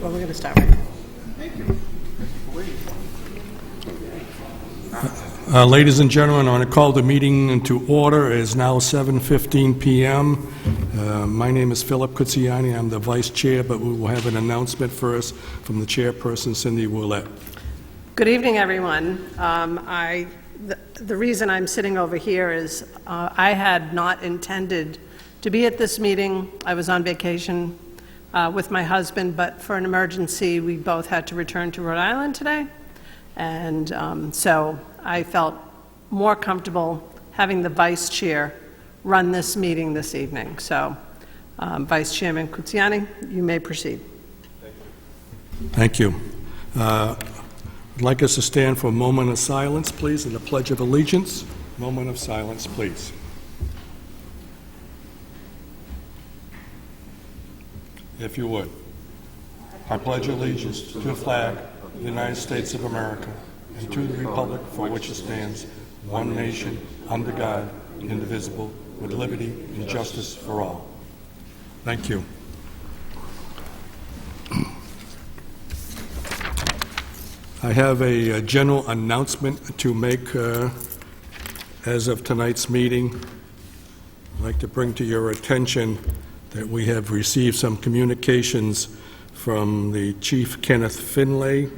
Well, we're going to start right now. Ladies and gentlemen, I want to call the meeting into order. It is now 7:15 p.m. My name is Philip Cucciani. I'm the vice chair, but we will have an announcement first from the chairperson, Cindy Willett. Good evening, everyone. The reason I'm sitting over here is I had not intended to be at this meeting. I was on vacation with my husband, but for an emergency, we both had to return to Rhode Island today. And so I felt more comfortable having the vice chair run this meeting this evening. So, Vice Chairman Cucciani, you may proceed. Thank you. I'd like us to stand for a moment of silence, please, and the Pledge of Allegiance. Moment of silence, please. If you would. I pledge allegiance to the flag of the United States of America and to the republic for which it stands, one nation, under God, indivisible, with liberty and justice for all. Thank you. I have a general announcement to make as of tonight's meeting. I'd like to bring to your attention that we have received some communications from the Chief Kenneth Finlay,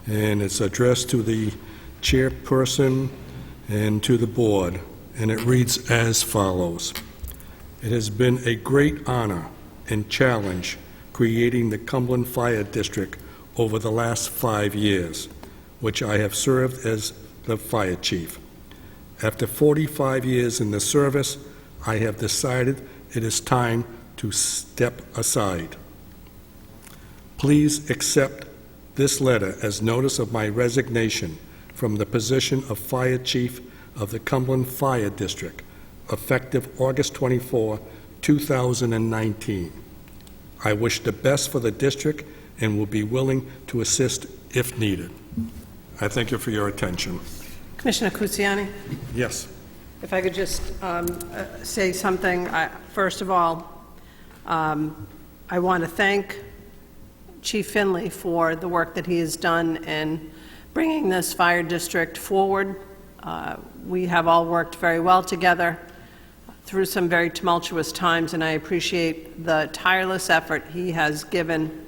and it's addressed to the chairperson and to the board, and it reads as follows. It has been a great honor and challenge creating the Cumberland Fire District over the last 5 years, which I have served as the fire chief. After 45 years in the service, I have decided it is time to step aside. Please accept this letter as notice of my resignation from the position of Fire Chief of the Cumberland Fire District, effective August 24, 2019. I wish the best for the district and will be willing to assist if needed. I thank you for your attention. Commissioner Cucciani? Yes. If I could just say something. First of all, I want to thank Chief Finlay for the work that he has done in bringing this fire district forward. We have all worked very well together through some very tumultuous times, and I appreciate the tireless effort he has given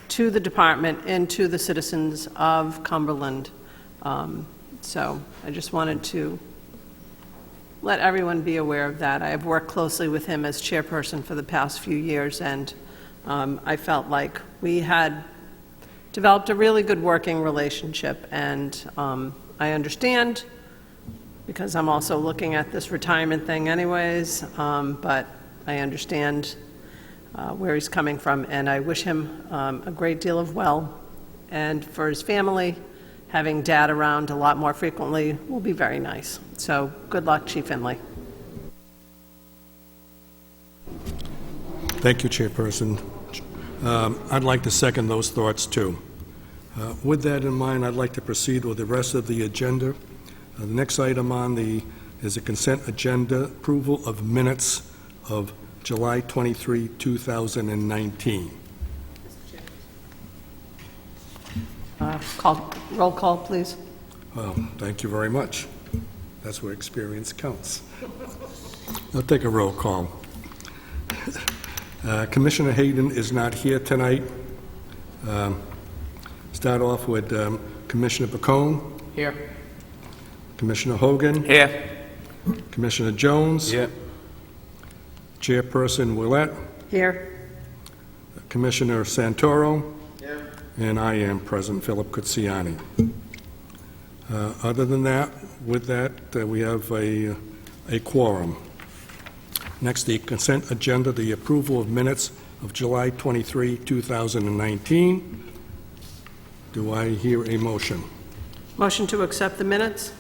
to the department and to the citizens of Cumberland. So I just wanted to let everyone be aware of that. I have worked closely with him as chairperson for the past few years, and I felt like we had developed a really good working relationship, and I understand, because I'm also looking at this retirement thing anyways, but I understand where he's coming from, and I wish him a great deal of well, and for his family, having Dad around a lot more frequently will be very nice. So good luck, Chief Finlay. Thank you, Chairperson. I'd like to second those thoughts, too. With that in mind, I'd like to proceed with the rest of the agenda. The next item on is a consent agenda, approval of minutes of July 23, 2019. Roll call, please. Well, thank you very much. That's where experience counts. I'll take a roll call. Commissioner Hayden is not here tonight. Start off with Commissioner Bacone. Here. Commissioner Hogan. Here. Commissioner Jones. Here. Chairperson Willett. Here. Commissioner Santoro. Here. And I am present, Philip Cucciani. Other than that, with that, we have a quorum. Next, the consent agenda, the approval of minutes of July 23, 2019. Do I hear a motion? Motion to accept the minutes.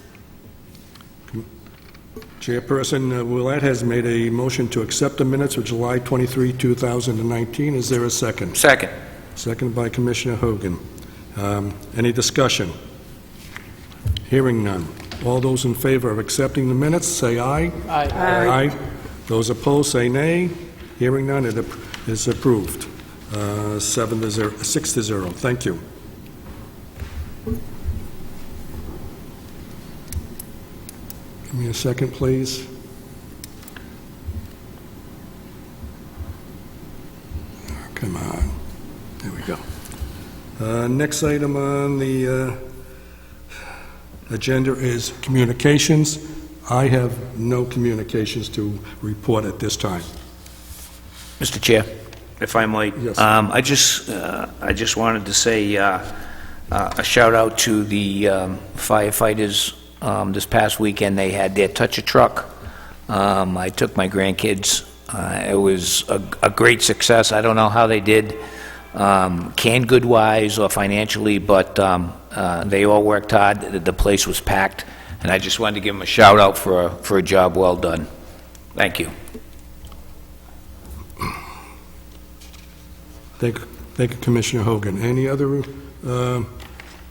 Chairperson Willett has made a motion to accept the minutes of July 23, 2019. Is there a second? Second. Second by Commissioner Hogan. Any discussion? Hearing none. All those in favor of accepting the minutes, say aye. Aye. Aye. Those opposed, say nay. Hearing none, it is approved. 6 to 0. Thank you. Give me a second, please. Come on. There we go. Next item on the agenda is communications. I have no communications to report at this time. Mr. Chair, if I might. Yes. I just wanted to say a shout-out to the firefighters. This past weekend, they had their touch-a-truck. I took my grandkids. It was a great success. I don't know how they did, canned good-wise or financially, but they all worked hard. The place was packed, and I just wanted to give them a shout-out for a job well done. Thank you. Thank you, Commissioner Hogan. Any other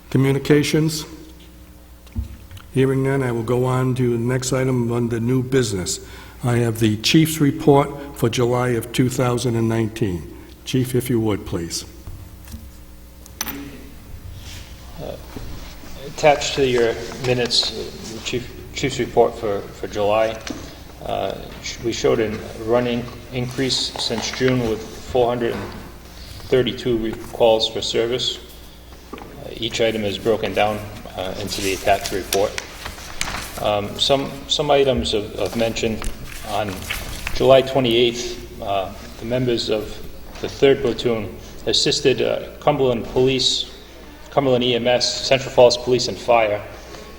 communications? Hearing none, I will go on to the next item under new business. I have the Chief's report for July of 2019. Chief, if you would, please. Attached to your minutes, the Chief's report for July, we showed a running increase since June with 432 calls for service. Each item is broken down into the attached report. Some items of mention. On July 28th, the members of the 3rd Platoon assisted Cumberland Police, Cumberland EMS, Central Falls Police and Fire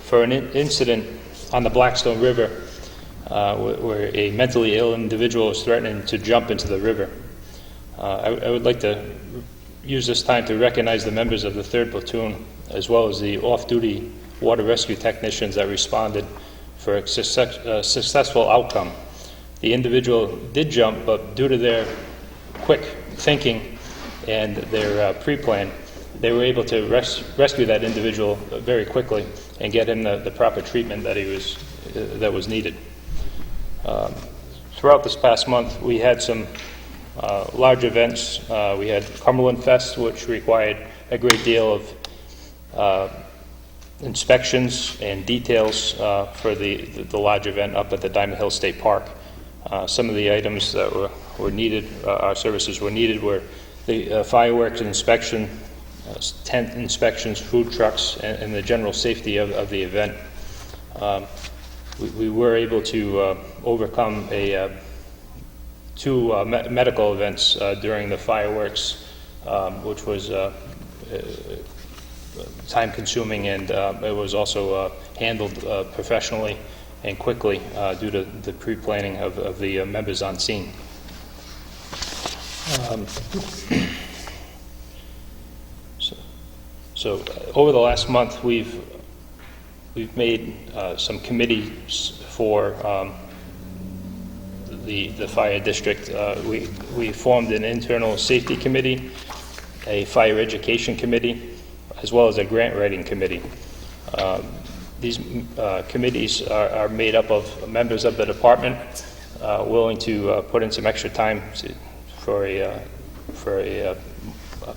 for an incident on the Blackstone River where a mentally ill individual was threatening to jump into the river. I would like to use this time to recognize the members of the 3rd Platoon as well as the off-duty water rescue technicians that responded for a successful outcome. The individual did jump, but due to their quick thinking and their pre-plan, they were able to rescue that individual very quickly and get him the proper treatment that was needed. Throughout this past month, we had some large events. We had Cumberland Fest, which required a great deal of inspections and details for the large event up at the Diamond Hill State Park. Some of the items that were needed, our services were needed, were the fireworks inspection, tent inspections, food trucks, and the general safety of the event. We were able to overcome two medical events during the fireworks, which was time-consuming, and it was also handled professionally and quickly due to the pre-planning of the members on scene. So over the last month, we've made some committees for the fire district. We formed an internal safety committee, a fire education committee, as well as a grant writing committee. These committees are made up of members of the department willing to put in some extra time for a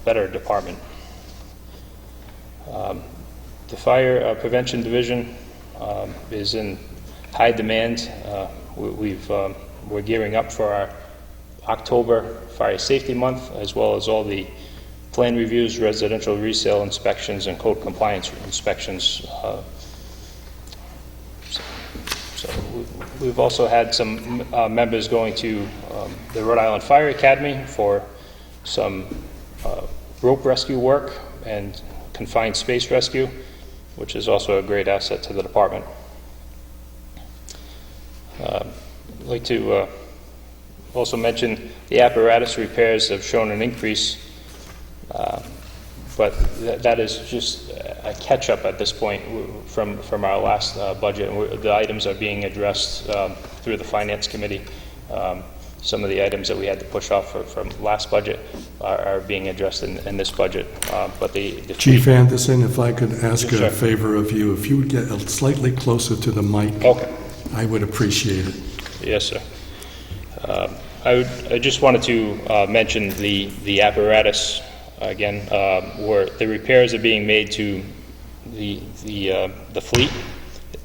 better department. The Fire Prevention Division is in high demand. We're gearing up for our October Fire Safety Month, as well as all the plan reviews, residential resale inspections, and code compliance inspections. So we've also had some members going to the Rhode Island Fire Academy for some rope rescue work and confined space rescue, which is also a great asset to the department. I'd like to also mention the apparatus repairs have shown an increase, but that is just a catch-up at this point from our last budget. The items are being addressed through the Finance Committee. Some of the items that we had to push off from last budget are being addressed in this budget. But the Chief Anderson, if I could ask a favor of you, if you would get slightly closer to the mic, okay, I would appreciate it. yes, sir. I just wanted to mention the apparatus again, where the repairs are being made to the fleet.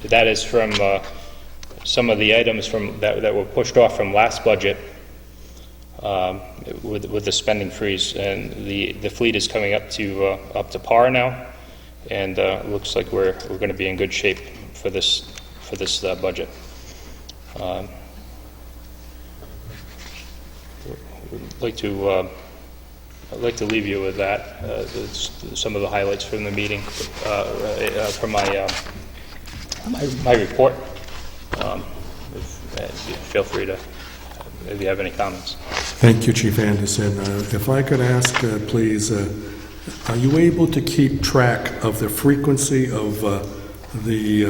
That is from some of the items that were pushed off from last budget with the spending freeze, and the fleet is coming up to par now, and it looks like we're going to be in good shape for this budget. I'd like to leave you with that. Some of the highlights from the meeting, from my report. Feel free to, if you have any comments. Thank you, Chief Anderson. If I could ask, please, are you able to keep track of the frequency of the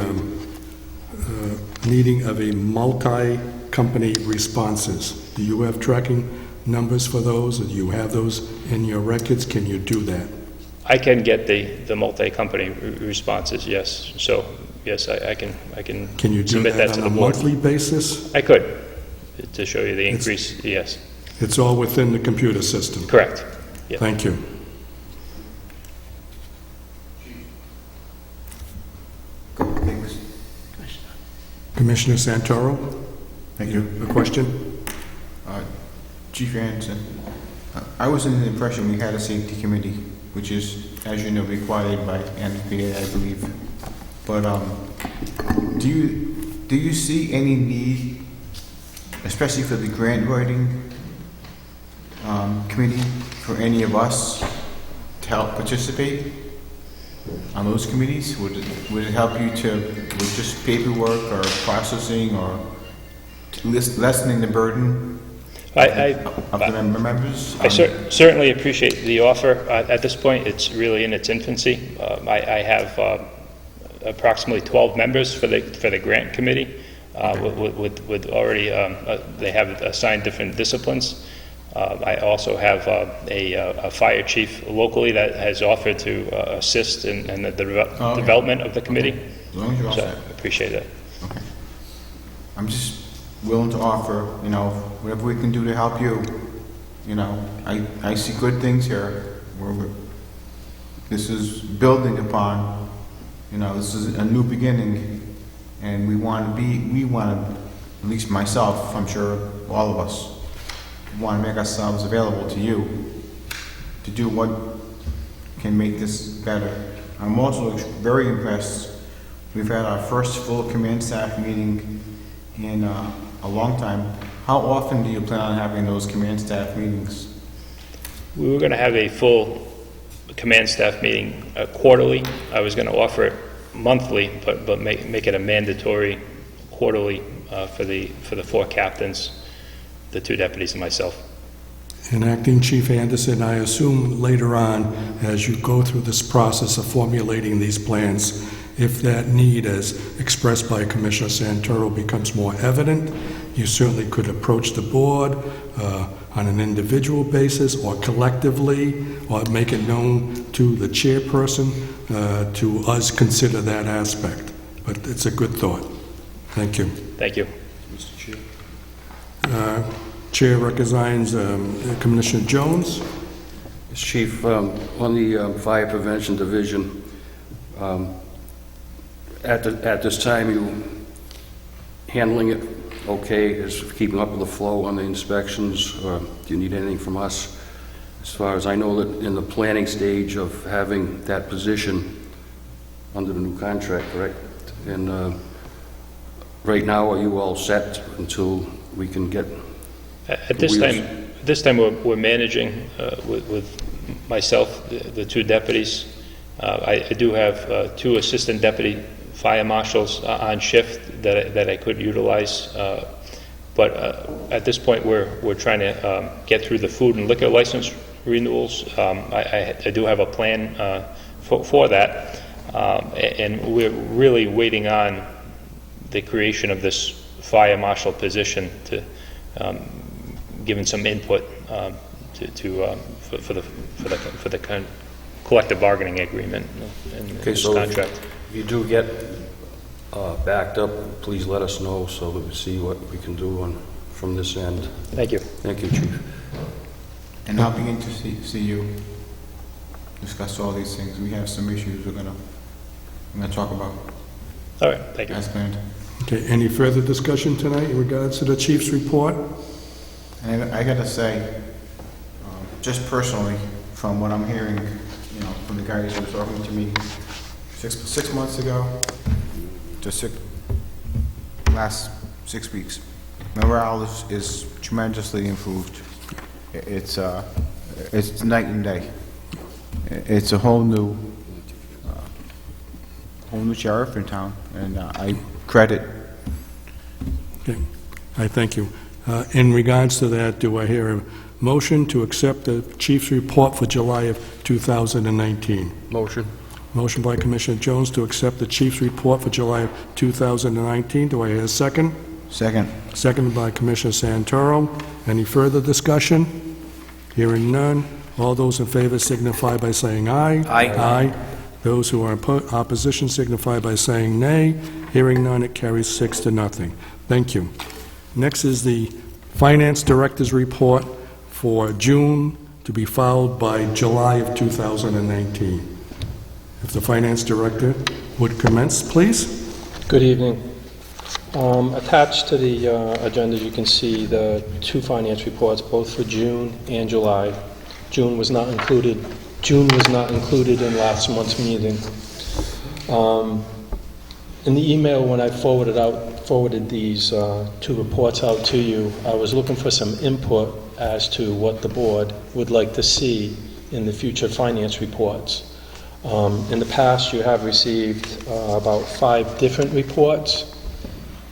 needing of a multi-company responses? Do you have tracking numbers for those? Do you have those in your records? Can you do that? I can get the multi-company responses, yes. So, yes, I can Can you do submit that to on the a board. monthly basis? I could, to show you the increase, yes. It's all within the computer system? Correct. Yeah. Thank you. Thanks. Commissioner Santoro, Thank you. a question? Chief Anderson, I was under the impression we had a safety committee, which is, as you know, required by NFPA, I believe. But do you see any need, especially for the grant writing committee, for any of us to help participate on those committees? Would it help you with just paperwork or processing or lessening the burden of the members? I certainly appreciate the offer. At this point, it's really in its infancy. I have approximately 12 members for the grant committee. With already, they have assigned different disciplines. I also have a fire chief locally that has offered to assist in the development of the committee. Okay. As long as you're all So set. I appreciate it. Okay. I'm just willing to offer, whatever we can do to help you. I see good things here. This is building upon, this is a new beginning, and we want to, at least myself, I'm sure all of us, want to make ourselves available to you to do what can make this better. I'm also very impressed. We've had our first full command staff meeting in a long time. How often do you plan on having those command staff meetings? We were going to have a full command staff meeting quarterly. I was going to offer it monthly, but make it a mandatory quarterly for the 4 captains, the 2 deputies, and myself. And Acting Chief Anderson, I assume later on, as you go through this process of formulating these plans, if that need as expressed by Commissioner Santoro becomes more evident, you certainly could approach the board on an individual basis or collectively, or make it known to the chairperson to us consider that aspect. But it's a good thought. Thank you. Thank you. Mr. Chair. Chair resigns Commissioner Jones. Chief, on the Fire Prevention Division, at this time, you handling it okay? Is keeping up with the flow on the inspections? Or do you need anything from us? As far as I know, that in the planning stage of having that position under the new contract, correct? And right now, are you all set until we can get? At this time, we're managing with myself, the 2 deputies. I do have 2 assistant deputy fire marshals on shift that I could utilize. But at this point, we're trying to get through the food and liquor license renewals. I do have a plan for that, and we're really waiting on the creation of this fire marshal position to. Given some input for the collective bargaining agreement in this contract. If you do get backed up, please let us know so that we see what we can do on from this end. Thank you. Thank you, Chief. And I'll begin to see you, discuss all these things. We have some issues we're gonna talk about All right, thank you. as planned. Okay, any further discussion tonight in regards to the chief's report? And I gotta say, just personally, from what I'm hearing, from the guys who were talking to me 6 months ago to last 6 weeks, morale is tremendously improved. It's night and day. It's a whole new sheriff in town, and I credit. Okay, I thank you. In regards to that, do I hear a motion to accept the chief's report for July of 2019? Motion. Motion by Commissioner Jones to accept the chief's report for July of 2019. Do I hear a second? Second. Seconded by Commissioner Santoro. Any further discussion? Hearing none. All those in favor signify by saying aye. Aye. Aye. Those who are in opposition signify by saying nay. Hearing none, it carries 6-0. Thank you. Next is the Finance Director's report for June, to be followed by July of 2019. If the Finance Director would commence, please. Good evening. Attached to the agenda, you can see the two finance reports, both for June and July. June was not included in last month's meeting. In the email, when I forwarded these two reports out to you, I was looking for some input as to what the board would like to see in the future finance reports. In the past, you have received about 5 different reports.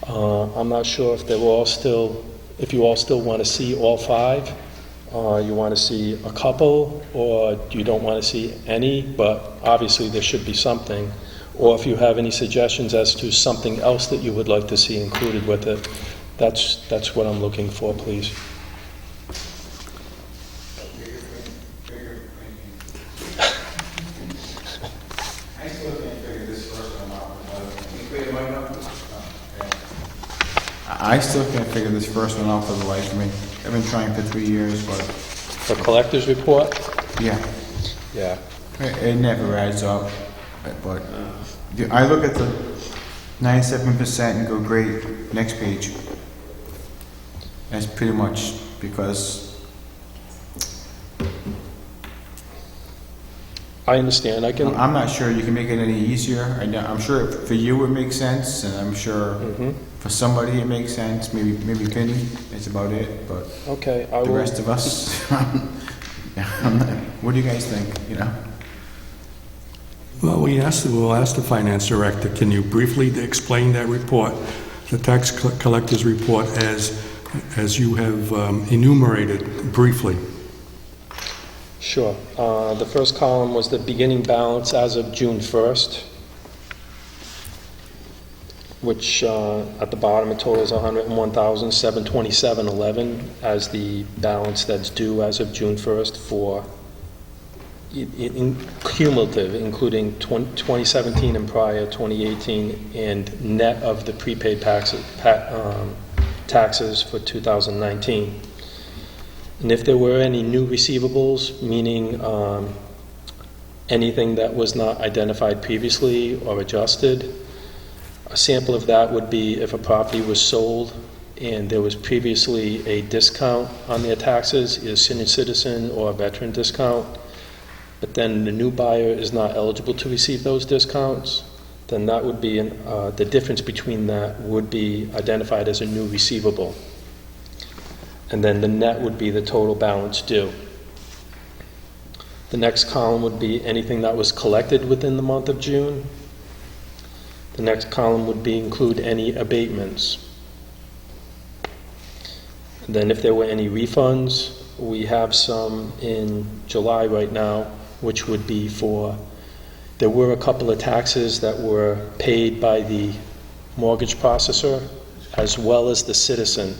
I'm not sure if you all still want to see all 5, you want to see a couple, or you don't want to see any, but obviously there should be something. Or if you have any suggestions as to something else that you would like to see included with it, that's what I'm looking for, please. I still can't figure this first one out for the life of me. I've been trying for 3 years, but The collector's report? yeah, Yeah. it never adds up. But I look at the 97% and go, great, next page. That's pretty much because I understand. I'm not sure you can make it any easier. I'm sure for you it makes sense, and I'm sure for somebody it makes sense. Maybe Penny, that's about it. But Okay, I the will. rest of us, what do you guys think? Well, we'll ask the Finance Director, can you briefly explain that report, the tax collector's report, as you have enumerated briefly? Sure. The first column was the beginning balance as of June 1st, which at the bottom it totals $101,727.11 as the balance that's due as of June 1st for cumulative, including 2017 and prior, 2018, and net of the prepaid taxes for 2019. And if there were any new receivables, meaning anything that was not identified previously or adjusted, a sample of that would be if a property was sold and there was previously a discount on their taxes, either senior citizen or a veteran discount, but then the new buyer is not eligible to receive those discounts, then that would be, the difference between that would be identified as a new receivable. And then the net would be the total balance due. The next column would be anything that was collected within the month of June. The next column would be include any abatements. And then if there were any refunds, we have some in July right now, which would be there were a couple of taxes that were paid by the mortgage processor as well as the citizen.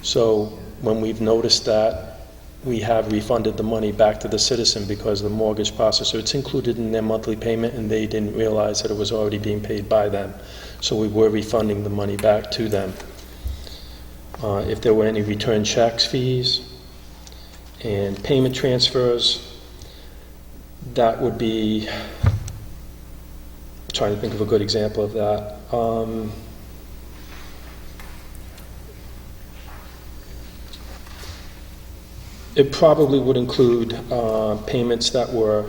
So when we've noticed that, we have refunded the money back to the citizen because the mortgage processor, it's included in their monthly payment and they didn't realize that it was already being paid by them. So we were refunding the money back to them. if there were any return checks, fees, and payment transfers. That would be, I'm trying to think of a good example of that. It probably would include payments that were,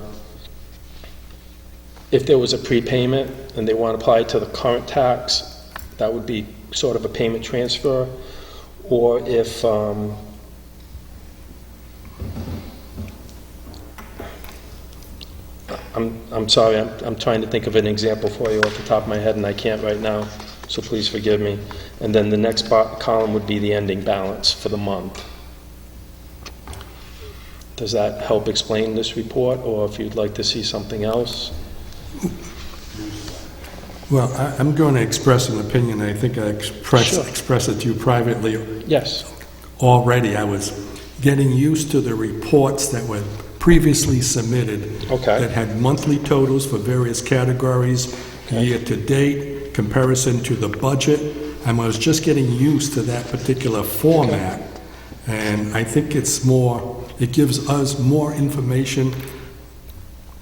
if there was a prepayment and they want to apply it to the current tax, that would be sort of a payment transfer. Or if, I'm sorry, I'm trying to think of an example for you off the top of my head, and I can't right now, so please forgive me. And then the next column would be the ending balance for the month. Does that help explain this report, or if you'd like to see something else? Well, I'm going to express an opinion. I think I Sure. expressed it to you privately Yes. already. I was getting used to the reports that were previously submitted Okay. that had monthly totals for various categories, year-to-date, comparison to the budget. And I was just getting used to that particular format. And I think it gives us more information,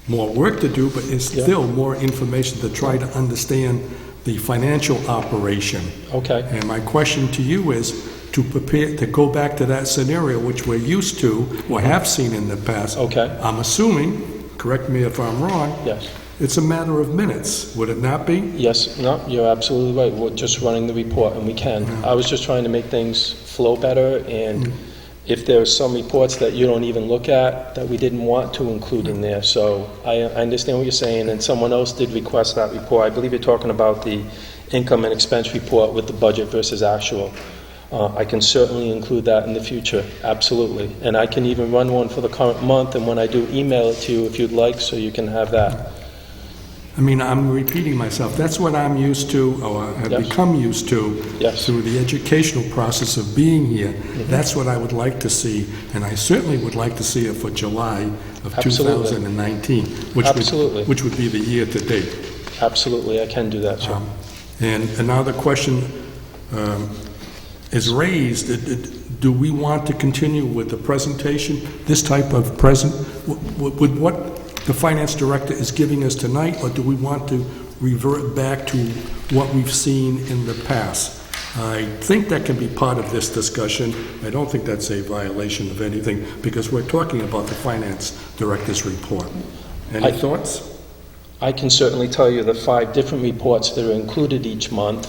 more work to do, but it's still more information to try to understand the financial operation. Okay. And my question to you is to prepare, to go back to that scenario which we're used to, or have seen in the past. Okay. I'm assuming, correct me if I'm wrong, Yes. it's a matter of minutes, would it not be? Yes, no, you're absolutely right. We're just running the report, and we can. I was just trying to make things flow better, and if there's some reports that you don't even look at, that we didn't want to include in there. So I understand what you're saying, and someone else did request that report. I believe you're talking about the income and expense report with the budget versus actual. I can certainly include that in the future, absolutely. And I can even run one for the current month, and when I do, email it to you if you'd like, so you can have that. I mean, I'm repeating myself. That's what I'm used to, or have Yes. become used to, Yes. through the educational process of being here. That's what I would like to see, and I certainly would like to see it for July of Absolutely. 2019, Absolutely. which would be the year-to-date. Absolutely, I can do that, sir. And another question is raised, do we want to continue with the presentation, this type of with what the finance director is giving us tonight, or do we want to revert back to what we've seen in the past? I think that can be part of this discussion. I don't think that's a violation of anything, because we're talking about the finance director's report. Any thoughts? I can certainly tell you the 5 different reports that are included each month,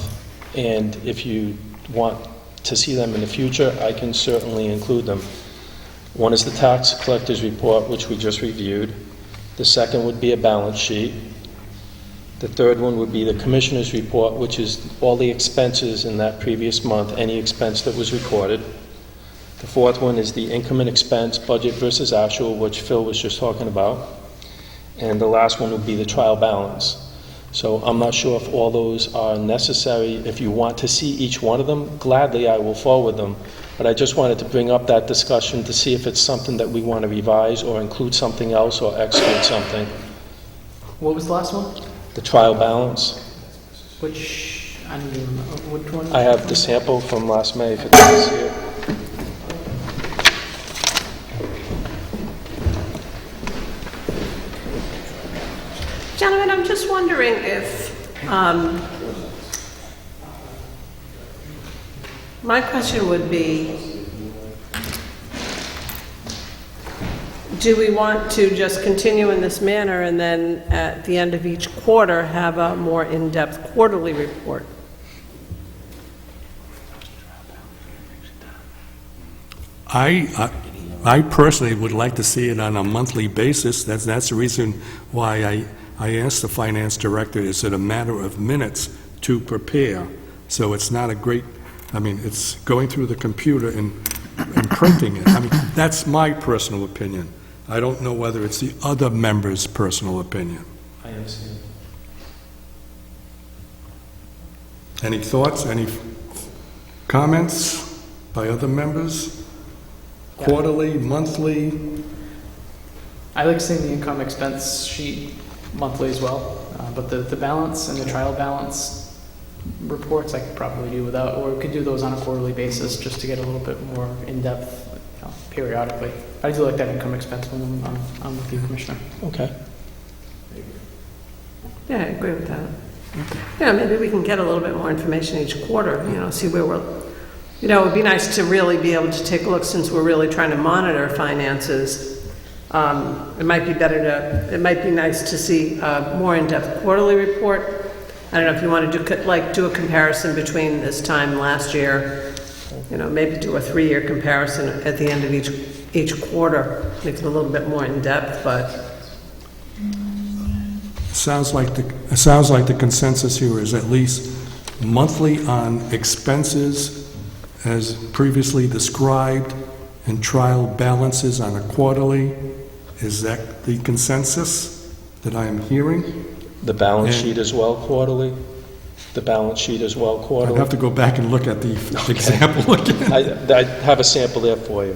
and if you want to see them in the future, I can certainly include them. One is the tax collector's report, which we just reviewed. The second would be a balance sheet. The third one would be the commissioner's report, which is all the expenses in that previous month, any expense that was recorded. The fourth one is the income and expense, budget versus actual, which Phil was just talking about. And the last one would be the trial balance. So I'm not sure if all those are necessary. If you want to see each one of them, gladly I will forward them. But I just wanted to bring up that discussion to see if it's something that we want to revise or include something else or exclude something. What was the last one? The trial balance. Which, I don't even remember, which one? I have the sample from last May, if it's nice here. Gentlemen, I'm just wondering if, my question would be, do we want to just continue in this manner and then at the end of each quarter have a more in-depth quarterly report? I personally would like to see it on a monthly basis. That's the reason why I asked the finance director, is it a matter of minutes to prepare? So it's not a great, it's going through the computer and printing it. That's my personal opinion. I don't know whether it's the other members' personal opinion. I understand. Any thoughts, any comments by other members? Quarterly, monthly? I like seeing the income expense sheet monthly as well, but the balance and the trial balance, reports I could probably do without, or we could do those on a quarterly basis just to get a little bit more in-depth, periodically. I do like that income expense when I'm with you, Commissioner. Okay. Yeah, I agree with that. Yeah, maybe we can get a little bit more information each quarter, see where we're, it would be nice to really be able to take a look, since we're really trying to monitor finances. It might be it might be nice to see a more in-depth quarterly report. I don't know if you want to do a comparison between this time last year, maybe do a 3-year comparison at the end of each quarter, make it a little bit more in-depth, but Sounds like the consensus here is at least monthly on expenses as previously described, and trial balances on a quarterly. Is that the consensus that I am hearing? The balance sheet as well quarterly? The balance sheet as well I'd quarterly? have to go back and look at the example again. I have a sample there for you.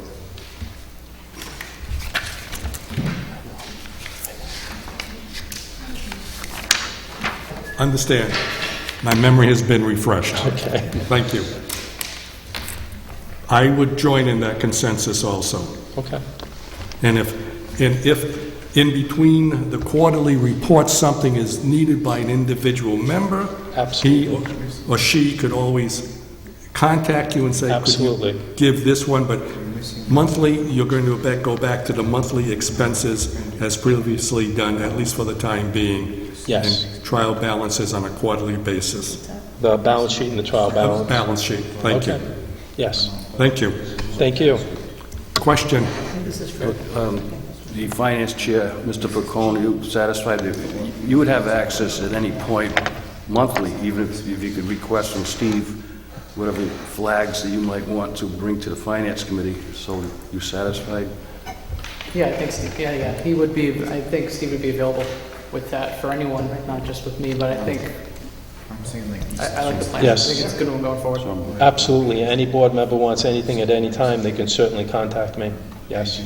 Understand. My memory has been refreshed. Okay. Thank you. I would join in that consensus also. Okay. And if in between the quarterly reports, something is needed by an individual member, Absolutely. he or she could always contact you and say, Absolutely. could you give this one? But monthly, you're going to go back to the monthly expenses as previously done, at least for the time being. Yes. And trial balances on a quarterly basis. The balance sheet and the trial balance? Balance sheet. Thank Okay. you. Yes. Thank you. Thank you. Question? The finance chair, Mr. Pacone, you satisfied that you would have access at any point monthly, even if you could request from Steve whatever flags that you might want to bring to the finance committee. So you satisfied? Yeah, I think Steve, he would be, I think Steve would be available with that for anyone, not just with me, but I think, I'm saying like I like the plan. Yes. I think it's a good one going forward. Absolutely. Any board member wants anything at any time, they can certainly contact me. Yes.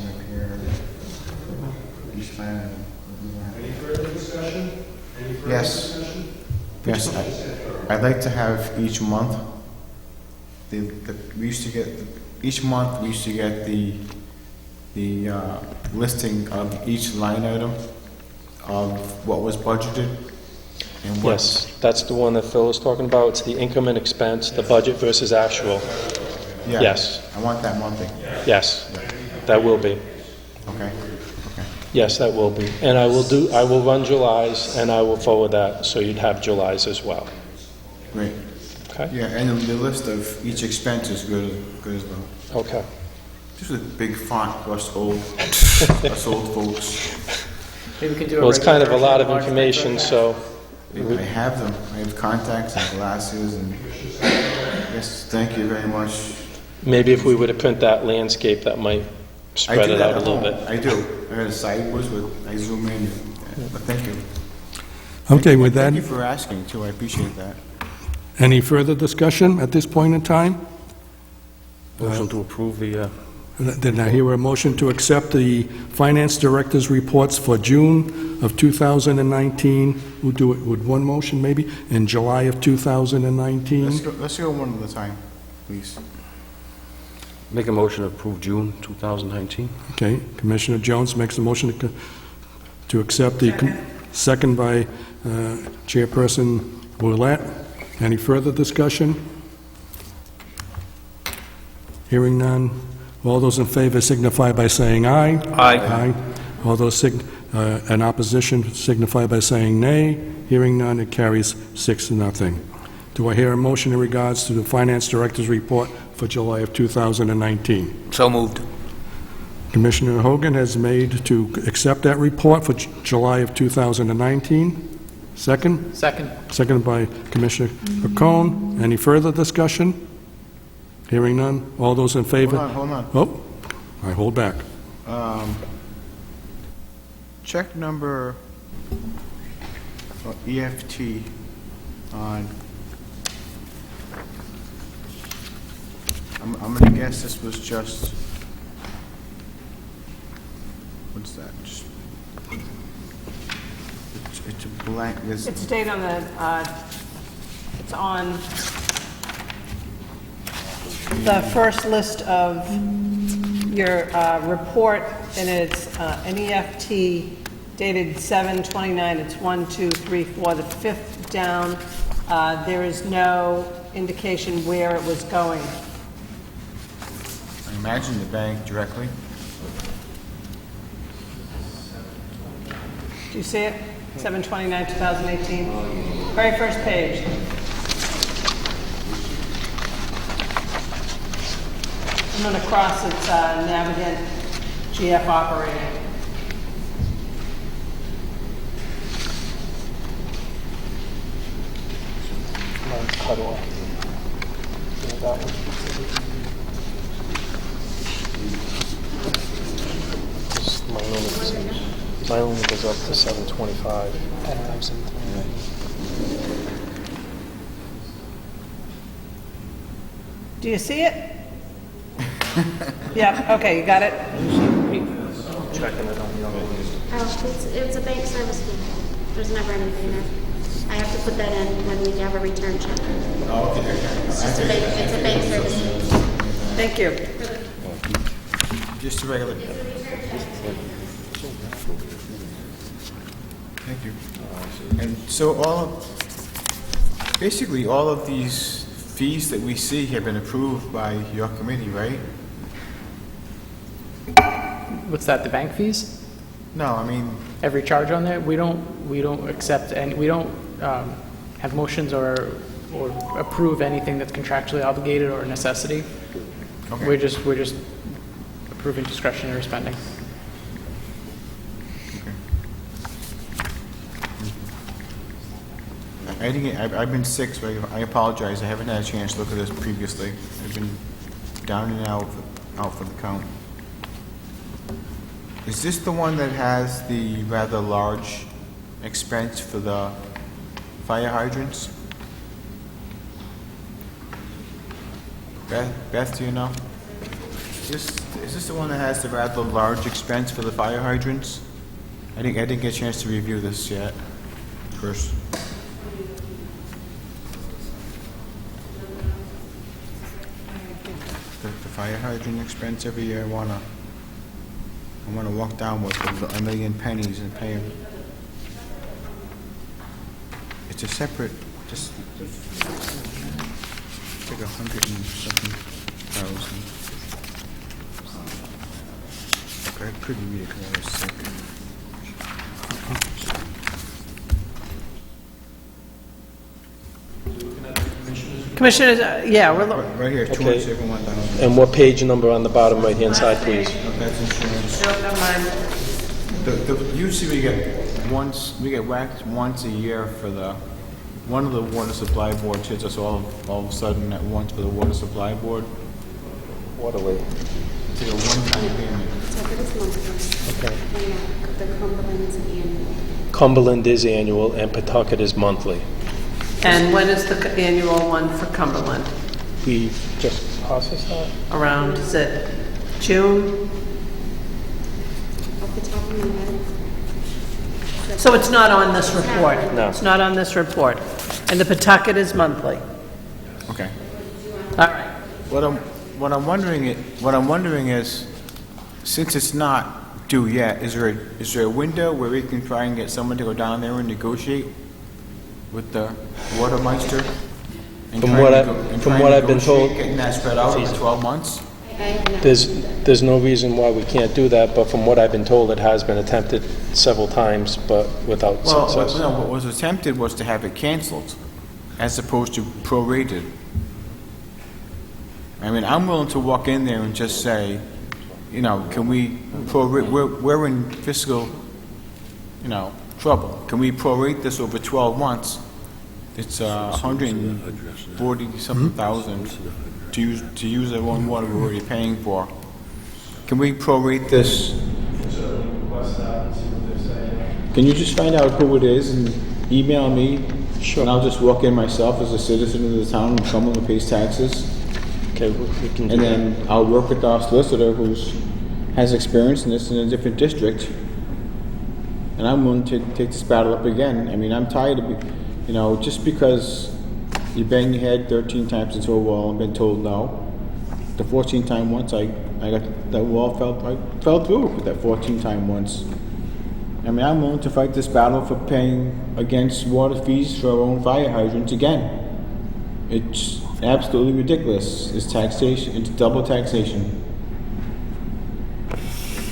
Yes. Yes, I'd like to have each month, we used to get, each month we used to get the listing of each line item of what was budgeted and what. Yes, that's the one that Phil is talking about. It's the income and expense, the budget versus actual. Yeah, Yes. I want that monthly. Yes, that will be. Okay, okay. Yes, that will be. And I will run July's, and I will forward that, so you'd have July's as well. Great. Okay? Yeah, and the list of each expense is good as well. Okay. Just a big font for us old folks. Maybe we can do a Well, it's kind of a regular lot of version, large information, paper. so, I have them. I have contacts and glasses and, yes, thank you very much. maybe if we were to print that landscape, that might I spread do it that out a at little home. bit. I do. I got a sideboard with, I zoom in, but thank you. Okay, with that, Thank you for asking too, I appreciate that. any further discussion at this point in time? Motion to approve the, Did I hear a motion to accept the finance director's reports for June of 2019? We'll do it with one motion, maybe, in July of 2019? Let's go one at a time, please. make a motion to approve June 2019? Okay, Commissioner Jones makes a motion to accept the, second by Chairperson Ouellette. Any further discussion? Hearing none. All those in favor signify by saying aye. Aye. All those in opposition signify by saying nay. Hearing none, it carries 6-0. Do I hear a motion in regards to the Finance Director's report for July of 2019? So moved. Commissioner Hogan has made to accept that report for July of 2019. Second? Second. Seconded by Commissioner Pacone. Any further discussion? Hearing none. All those in favor? Hold on. Oh, I hold back. Check number EFT on, I'm gonna guess this was just, what's that? It's a blank, it's a date on the, it's it's on the first list of your report, and it's an EFT dated 7/29. It's 1, 2, 3, 4, the fifth down. There is no indication where it was going. I imagine the bank directly. Do you see it? 7/29/2018. Very first page. And then across it's Navigant GF operating. Mine's cut off. Yeah, that one. Mine only goes up to 725. Do you see it? Yeah, okay, you got it? Checking it on the other one. Oh, it's a bank service fee. There's never anything there. I have to put that in when we have a return check. Oh, okay. It's just a bank service fee. Thank you. Just a regular. Thank you. And so basically all of these fees that we see have been approved by your committee, right? What's that, the bank fees? No, I mean, Every charge on there? We don't accept any, we don't have motions or approve anything that's contractually obligated or a necessity. okay. We're just approving discretionary spending. I've been sick, so I apologize. I haven't had a chance to look at this previously. I've been down and out for the count. Is this the one that has the rather large expense for the fire hydrants? Beth, do you know? Is this the one that has the rather large expense for the fire hydrants? I didn't get a chance to review this yet. First. The fire hydrant expense every year, I wanna walk down with a million pennies and pay them. It's a separate, just it's like 100 and something thousand. Okay, I couldn't read it because I was sick. Commissioners, yeah, we're, Right here, Okay. 271,000. And what page number on the bottom right-hand side, please? That's insurance. never mind. Usually we get whacked once a year for one of the water supply boards hits us all of a sudden at once for the water supply board. Waterway. It's like a one-time payment. Pawtucket is monthly. Okay. And the Cumberland's an annual. Cumberland is annual and Pawtucket is monthly. And when is the annual one for Cumberland? We just processed that? Around, is it June? Off the top of my head. So it's not on this report? No. It's not on this report. And the Pawtucket is monthly? Okay. All right. What I'm wondering is, since it's not due yet, is there a window where we can try and get someone to go down there and negotiate with the Watermeister? And From try what and I- go- and from try what and I've been negotiate told- Getting that spread out over 12 months? There's no reason why we can't do that, but from what I've been told, it has been attempted several times, but without Well, success. no, what was attempted was to have it canceled, as opposed to prorated. I mean, I'm willing to walk in there and just say, can we prorate, we're in fiscal, trouble. Can we prorate this over 12 months? It's 140-something thousand to use the one water we're already paying for. Can we prorate this? Can you just find out who it is and email me? Sure. And I'll just walk in myself as a citizen of the town and someone who pays taxes. Okay, we can do And that. then I'll work with our solicitor has experience in this in a different district. And I'm willing to take this battle up again. I mean, I'm tired of, just because You bang your head 13 times into a wall and been told no. The 14th time once, I got that wall I fell through with that 14th time once. I mean, I'm willing to fight this battle for paying against water fees for our own fire hydrants again. It's absolutely ridiculous. It's taxation. It's double taxation.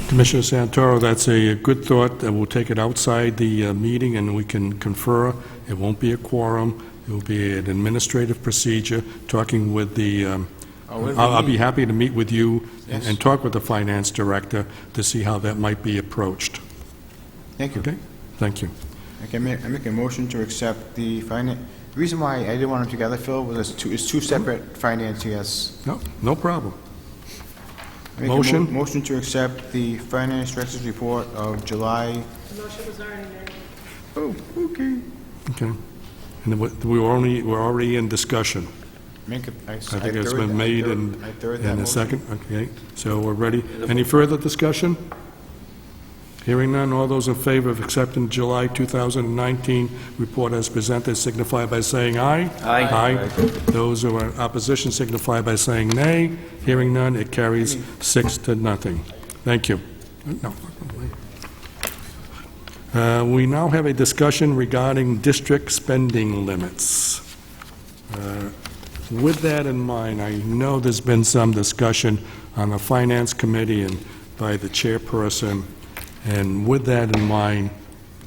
Commissioner Santoro, that's a good thought, that we'll take it outside the meeting and we can confer. It won't be a quorum, it will be an administrative procedure, talking with the, I'll be happy to meet with you and talk with the finance director to see how that might be approached. Thank you. Okay? Thank you. Okay, I make a motion to accept the finance. The reason why I didn't want them together, Phil, was it's two separate financiers. No problem. I make a Motion? Motion to accept the finance director's report of July. The motion was already made. Oh, okay. Okay. And we're already in discussion. I think it's been made and a second. Okay, so we're ready. Any further discussion? Hearing none, all those in favor of accepting July 2019 report as presented signify by saying aye. Aye. Those who are in opposition signify by saying nay. Hearing none, it carries 6-0. Thank you. No. We now have a discussion regarding district spending limits. With that in mind, I know there's been some discussion on the Finance Committee and by the chairperson. And with that in mind,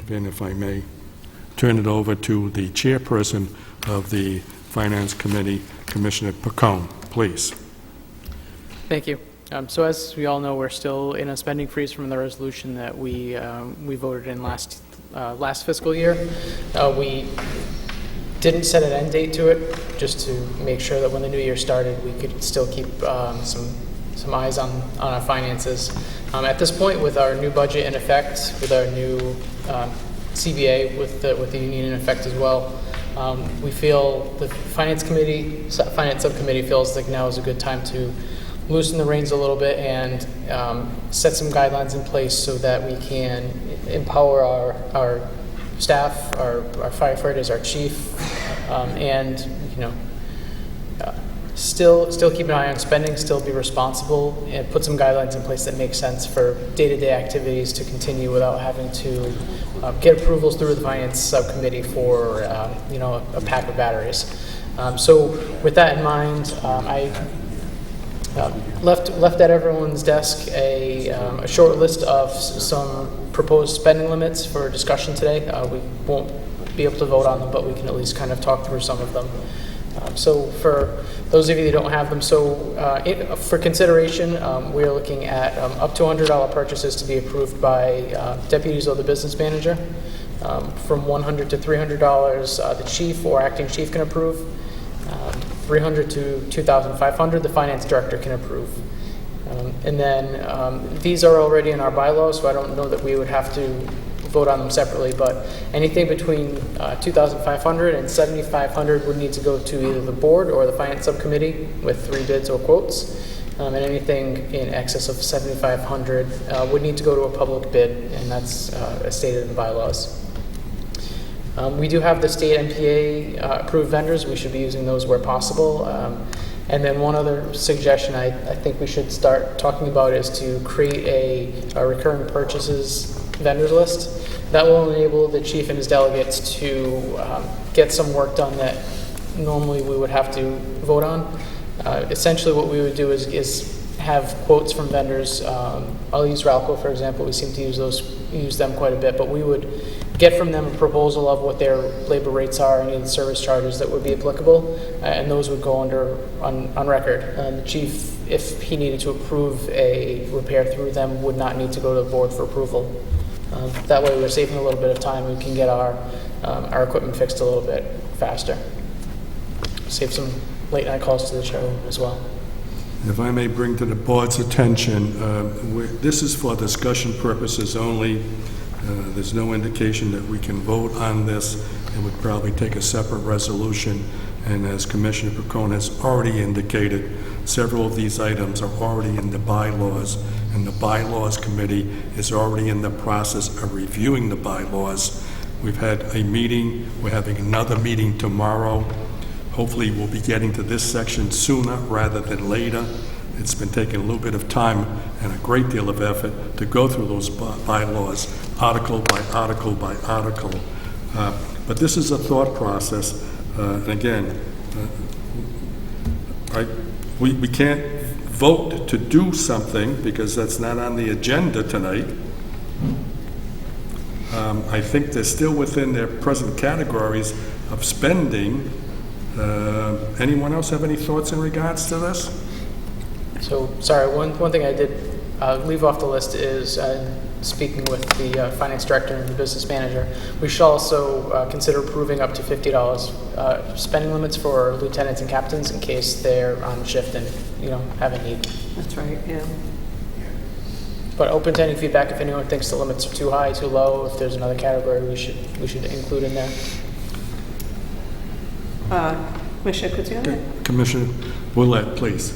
Ben, if I may, turn it over to the chairperson of the Finance Committee, Commissioner Pacone, please. Thank you. So as we all know, we're still in a spending freeze from the resolution that we voted in last fiscal year. We didn't set an end date to it, just to make sure that when the new year started, we could still keep some eyes on our finances. At this point, with our new budget in effect, with our new CBA, with the union in effect as well, we feel the finance subcommittee feels like now is a good time to loosen the reins a little bit and set some guidelines in place so that we can empower our staff, our firefighters, our chief, and still keep an eye on spending, still be responsible, and put some guidelines in place that make sense for day-to-day activities to continue without having to get approvals through the finance subcommittee for a pack of batteries. So with that in mind, I left at everyone's desk a short list of some proposed spending limits for discussion today. We won't be able to vote on them, but we can at least kind of talk through some of them. So for those of you that don't have them, for consideration, we're looking at up to $100 purchases to be approved by deputies or the business manager. From $100 to $300, the chief or acting chief can approve. $300 to $2,500, the finance director can approve. And then these are already in our bylaws, so I don't know that we would have to vote on them separately, but anything between $2,500 and $7,500 would need to go to either the board or the finance subcommittee with 3 bids or quotes. And anything in excess of $7,500 would need to go to a public bid, and that's stated in the bylaws. We do have the state NPA approved vendors. We should be using those where possible. And then one other suggestion I think we should start talking about is to create a recurring purchases vendors list. That will enable the chief and his delegates to get some work done that normally we would have to vote on. Essentially what we would do is have quotes from vendors. I'll use Ralco, for example. We seem to use them quite a bit, but we would get from them a proposal of what their labor rates are and any service charges that would be applicable, and those would go on record. The chief, if he needed to approve a repair through them, would not need to go to the board for approval. That way we're saving a little bit of time. We can get our equipment fixed a little bit faster. Save some late night calls to the show as well. If I may bring to the board's attention, this is for discussion purposes only. There's no indication that we can vote on this. It would probably take a separate resolution. And as Commissioner Pacone has already indicated, several of these items are already in the bylaws, and the bylaws committee is already in the process of reviewing the bylaws. We've had a meeting. We're having another meeting tomorrow. hopefully we'll be getting to this section sooner rather than later. It's been taking a little bit of time and a great deal of effort to go through those bylaws, article by article by article. But this is a thought process, and again, we can't vote to do something because that's not on the agenda tonight. I think they're still within their present categories of spending. Anyone else have any thoughts in regards to this? So, sorry, one thing I did leave off the list is speaking with the finance director and the business manager. We should also consider approving up to $50 spending limits for lieutenants and captains in case they're on shift and, have a need. That's right, yeah. But open to any feedback if anyone thinks the limits are too high, too low, if there's another category we should include in there. Commissioner Kuzian? Commissioner Willett, please.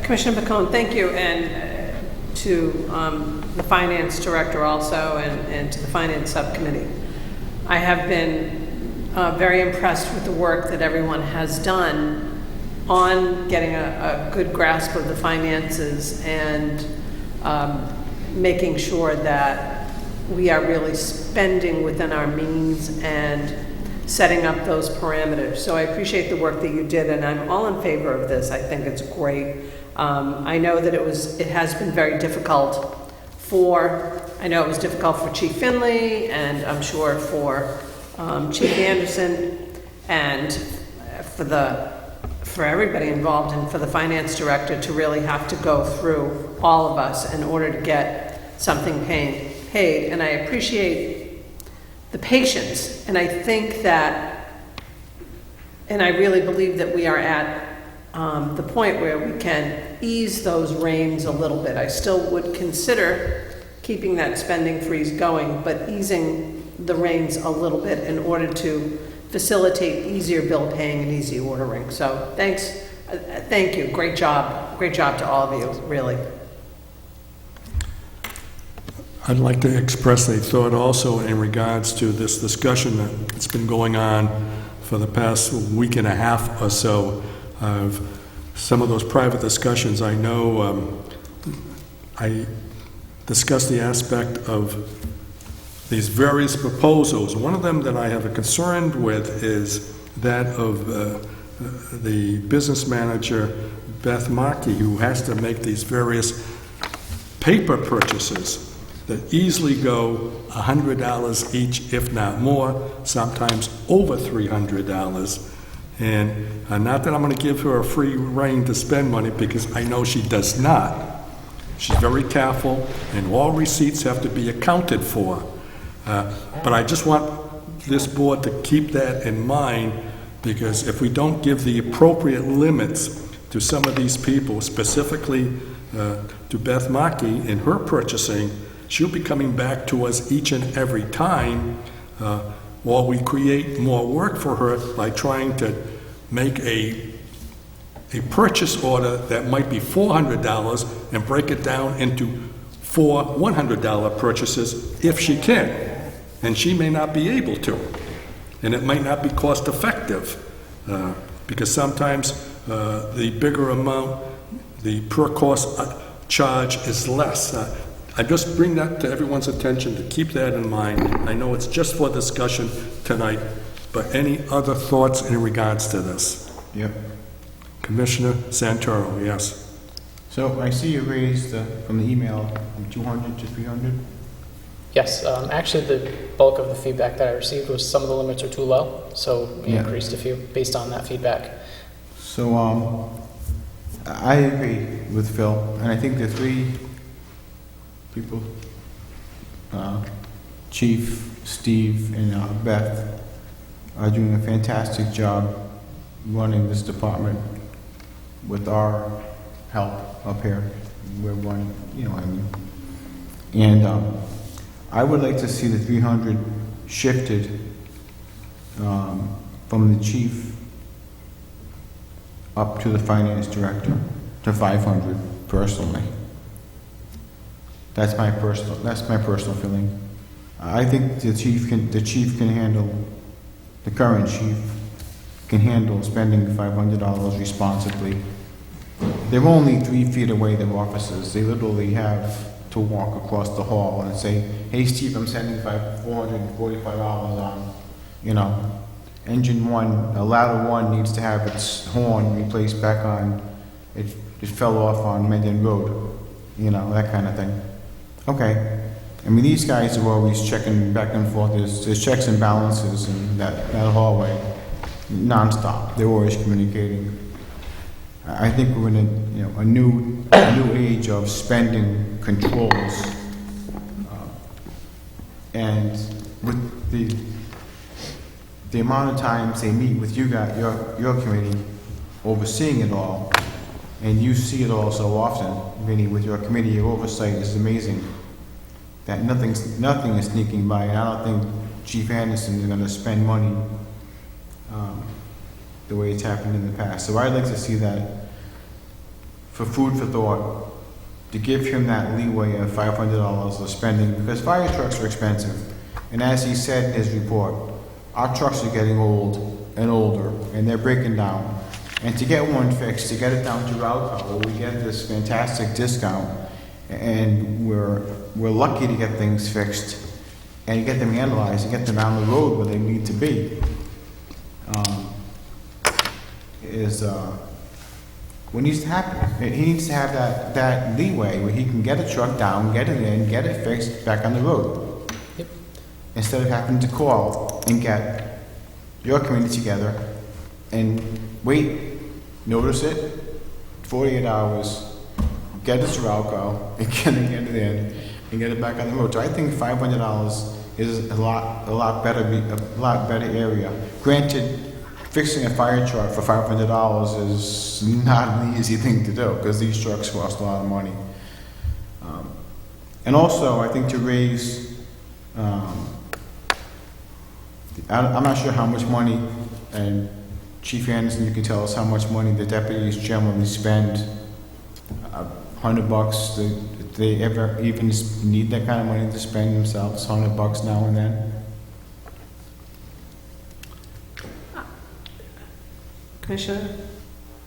Commissioner McCone, thank you, and to the finance director also, and to the finance subcommittee. I have been very impressed with the work that everyone has done on getting a good grasp of the finances and making sure that we are really spending within our means and setting up those parameters. So I appreciate the work that you did, and I'm all in favor of this. I think it's great. I know that it has been very difficult for Chief Finley, and I'm sure for Chief Anderson, and for everybody involved, and for the finance director to really have to go through all of us in order to get something paid. And I appreciate the patience, and I think that, and I really believe that we are at the point where we can ease those reins a little bit. I still would consider keeping that spending freeze going, but easing the reins a little bit in order to facilitate easier bill paying and easy ordering. So thank you, great job to all of you, really. I'd like to express a thought also in regards to this discussion that's been going on for the past week and a half or so of some of those private discussions. I know I discussed the aspect of these various proposals. One of them that I have a concern with is that of the business manager, Beth Markey, who has to make these various paper purchases that easily go $100 each, if not more, sometimes over $300. And not that I'm going to give her a free rein to spend money, because I know she does not. She's very careful, and all receipts have to be accounted for. But I just want this board to keep that in mind, because if we don't give the appropriate limits to some of these people, specifically to Beth Markey in her purchasing, she'll be coming back to us each and every time while we create more work for her by trying to make a purchase order that might be $400 and break it down into 4 $100 purchases if she can. And she may not be able to. And it might not be cost effective because sometimes the bigger amount, the per cost charge is less. I just bring that to everyone's attention to keep that in mind. I know it's just for discussion tonight, but any other thoughts in regards to this? Yep. Commissioner Santoro, yes. So I see you raised from the email from 200 to 300. Yes, actually the bulk of the feedback that I received was some of the limits are too low, so we increased a few based on that feedback. So I agree with Phil, and I think the 3 people, Chief, Steve, and Beth, are doing a fantastic job running this department with our help up here. We're running, what I mean. And I would like to see the 300 shifted from the chief up to the finance director to 500 personally. That's my personal feeling. I think the chief can handle, the current chief can handle spending $500 responsibly. They're only 3 feet away, their offices. They literally have to walk across the hall and say, hey, Steve, I'm sending $445 on, you know, engine 1, ladder 1 needs to have its horn replaced back on, it fell off on Mendon Road, you know, that kind of thing. Okay. I mean, these guys are always checking back and forth. There's checks and balances in that hallway, nonstop. They're always communicating. I think we're in a new age of spending controls, and with the amount of times they meet with you guys, your committee, overseeing it all, and you see it all so often, Vinny, with your committee, your oversight is amazing. That nothing is sneaking by, and I don't think Chief Anderson is going to spend money the way it's happened in the past. So I'd like to see that for food for thought, to give him that leeway of $500 of spending, because fire trucks are expensive. And as he said in his report, our trucks are getting old and older, and they're breaking down. And to get one fixed, to get it down to Ralco, we get this fantastic discount, and we're lucky to get things fixed and get them analyzed and get them on the road where they need to be. What needs to happen? He needs to have that leeway where he can get a truck down, get it in, get it fixed, back on the road. Yep. Instead of having to call and get your committee together and wait, notice it, 48 hours, get it to Ralco, and get it in, and get it back on the road. So I think $500 is a lot better area. Granted, fixing a fire truck for $500 is not an easy thing to do, because these trucks cost a lot of money. And also, I think to raise, I'm not sure how much money, and Chief Anderson, you can tell us how much money the deputies generally spend. $100, do they ever even need that kind of money to spend themselves, $100 now and then? Commissioner,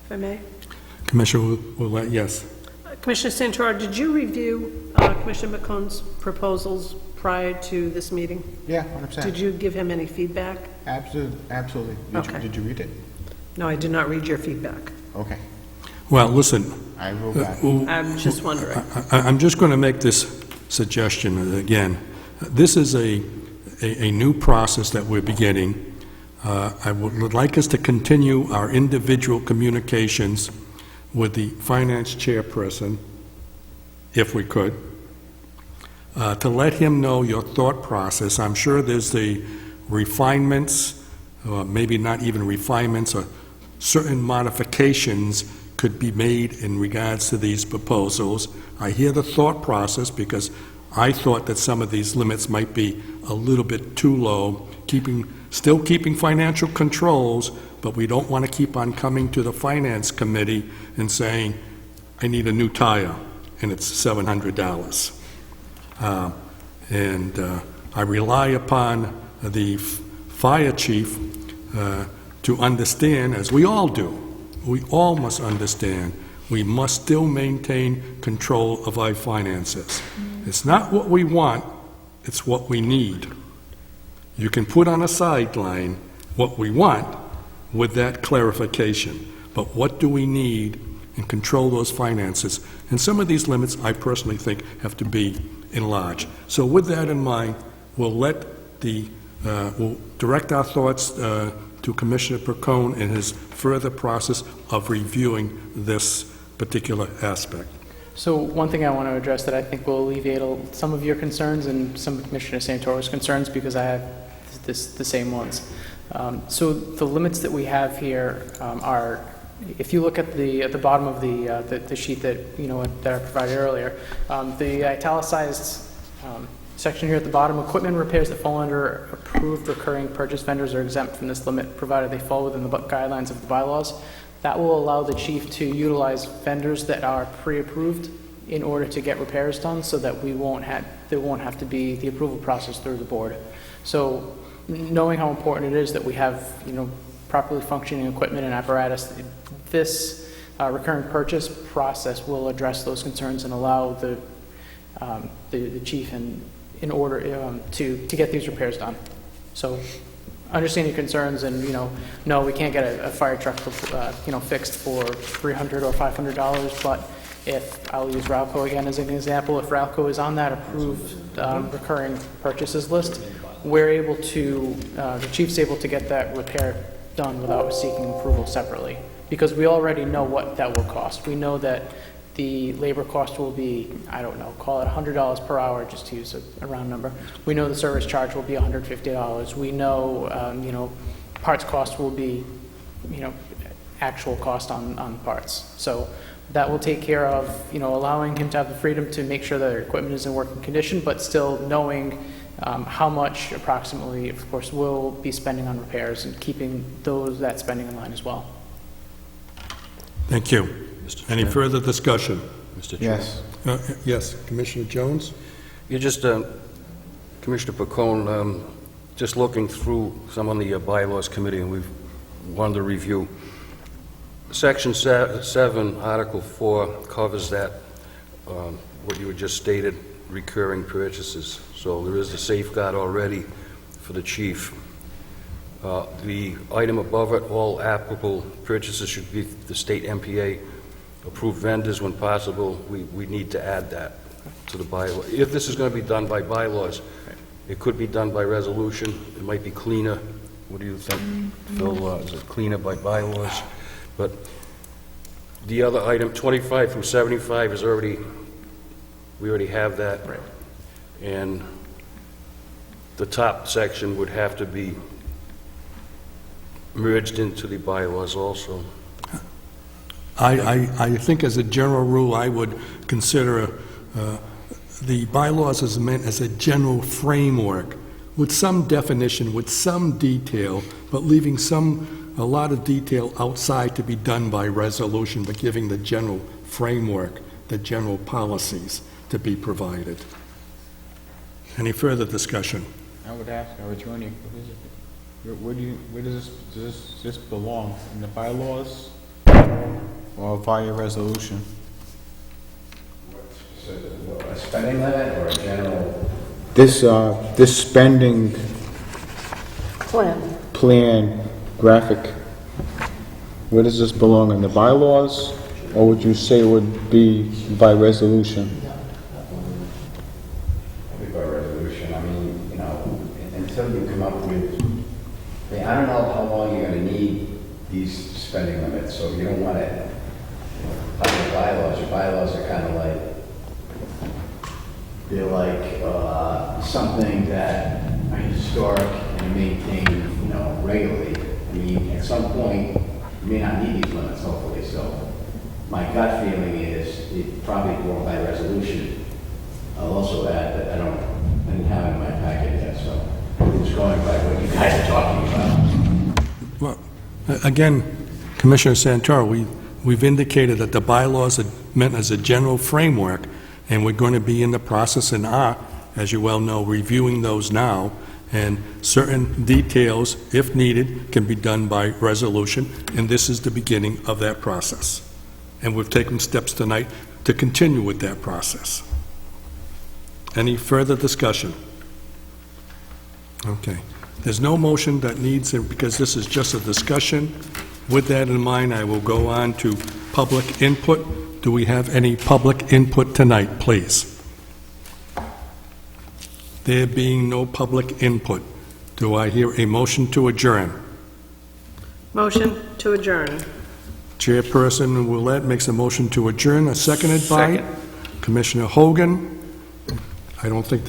if I may? Commissioner Ouellette, yes. Commissioner Santora, did you review Commissioner McCone's proposals prior to this meeting? Yeah, 100%. Did you give him any feedback? Absolutely. Okay. Did you read it? No, I did not read your feedback. Okay. Well, listen, I wrote back. I'm just wondering. I'm just going to make this suggestion again. This is a new process that we're beginning. I would like us to continue our individual communications with the finance chairperson, if we could, to let him know your thought process. I'm sure there's the refinements, maybe not even refinements, or certain modifications could be made in regards to these proposals. I hear the thought process, because I thought that some of these limits might be a little bit too low, still keeping financial controls, but we don't want to keep on coming to the Finance Committee and saying, I need a new tire, and it's $700. I rely upon the fire chief to understand, as we all do, we all must understand, we must still maintain control of our finances. It's not what we want, it's what we need. You can put on a sideline what we want with that clarification, but what do we need and control those finances? And some of these limits, I personally think, have to be enlarged. So with that in mind, we'll we'll direct our thoughts to Commissioner Percone in his further process of reviewing this particular aspect. So one thing I want to address that I think will alleviate some of your concerns and some of Commissioner Santoro's concerns, because I have the same ones. So the limits that we have here are, if you look at the bottom of the sheet that that I provided earlier, the italicized section here at the bottom, equipment repairs that fall under approved recurring purchase vendors are exempt from this limit, provided they fall within the guidelines of the bylaws. That will allow the chief to utilize vendors that are pre-approved in order to get repairs done, so that there won't have to be the approval process through the board. So knowing how important it is that we have properly functioning equipment and apparatus. This recurring purchase process will address those concerns and allow the chief in order to get these repairs done. So understand your concerns, and no, we can't get a fire truck fixed for $300 or $500, but if, I'll use Ralco again as an example, if Ralco is on that approved recurring purchases list, we're able to, the chief's able to get that repair done without seeking approval separately, because we already know what that will cost. We know that the labor cost will be, I don't know, call it $100 per hour, just to use a round number. We know the service charge will be $150. We know, parts cost will be, actual cost on parts. So that will take care of, allowing him to have the freedom to make sure that our equipment is in working condition, but still knowing how much approximately, of course, we'll be spending on repairs and keeping that spending in line as well. Thank you. Any further discussion? Mr. Chair. Yes. Yes, Commissioner Jones? Yeah, just, Commissioner Pacone, just looking through some on the bylaws committee, and we've wanted to review. Section 7, Article 4 covers that, what you had just stated, recurring purchases. So there is a safeguard already for the chief. The item above it, all applicable purchases should be the state MPA approved vendors when possible. We need to add that to the bylaw. If this is going to be done by bylaws, it could be done by resolution. It might be cleaner. What do you think, Phil? Is it cleaner by bylaws? But the other item, 25 through 75, is we already have that. Right. And the top section would have to be merged into the bylaws also. I think as a general rule, I would consider the bylaws as meant as a general framework with some definition, with some detail, but leaving a lot of detail outside to be done by resolution, but giving the general framework, the general policies to be provided. Any further discussion? I would ask our attorney, where does this belong? In the bylaws or via resolution? A spending limit or a general? This spending plan graphic, where does this belong, in the bylaws, or would you say it would be by resolution? Maybe by resolution. I mean, until you come up with, I don't know how long you're going to need these spending limits, so you don't want to, your bylaws are kind of like, they're like something that are historic and maintained, regularly. I mean, at some point, you may not need these limits, hopefully. So my gut feeling is it probably go by resolution. I'll also add that I didn't have it in my packet yet, so I'm just going by what you guys are talking about. Well, again, Commissioner Santoro, we've indicated that the bylaws are meant as a general framework, and we're going to be in the process and are, as you well know, reviewing those now, and certain details, if needed, can be done by resolution, and this is the beginning of that process. And we've taken steps tonight to continue with that process. Any further discussion? Okay. There's no motion that needs it because this is just a discussion. With that in mind, I will go on to public input. Do we have any public input tonight, please? There being no public input, do I hear a motion to adjourn? Motion to adjourn. Chairperson Willett makes a motion to adjourn, seconded by Commissioner Hogan. I don't think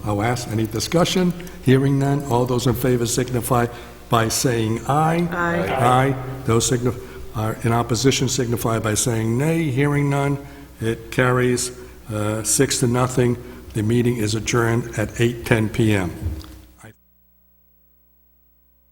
I'll ask, any discussion? Hearing none, all those in favor signify by saying aye. Aye. Aye. Those are in opposition signify by saying nay. Hearing none, it carries 6-0. The meeting is adjourned at 8:10 p.m.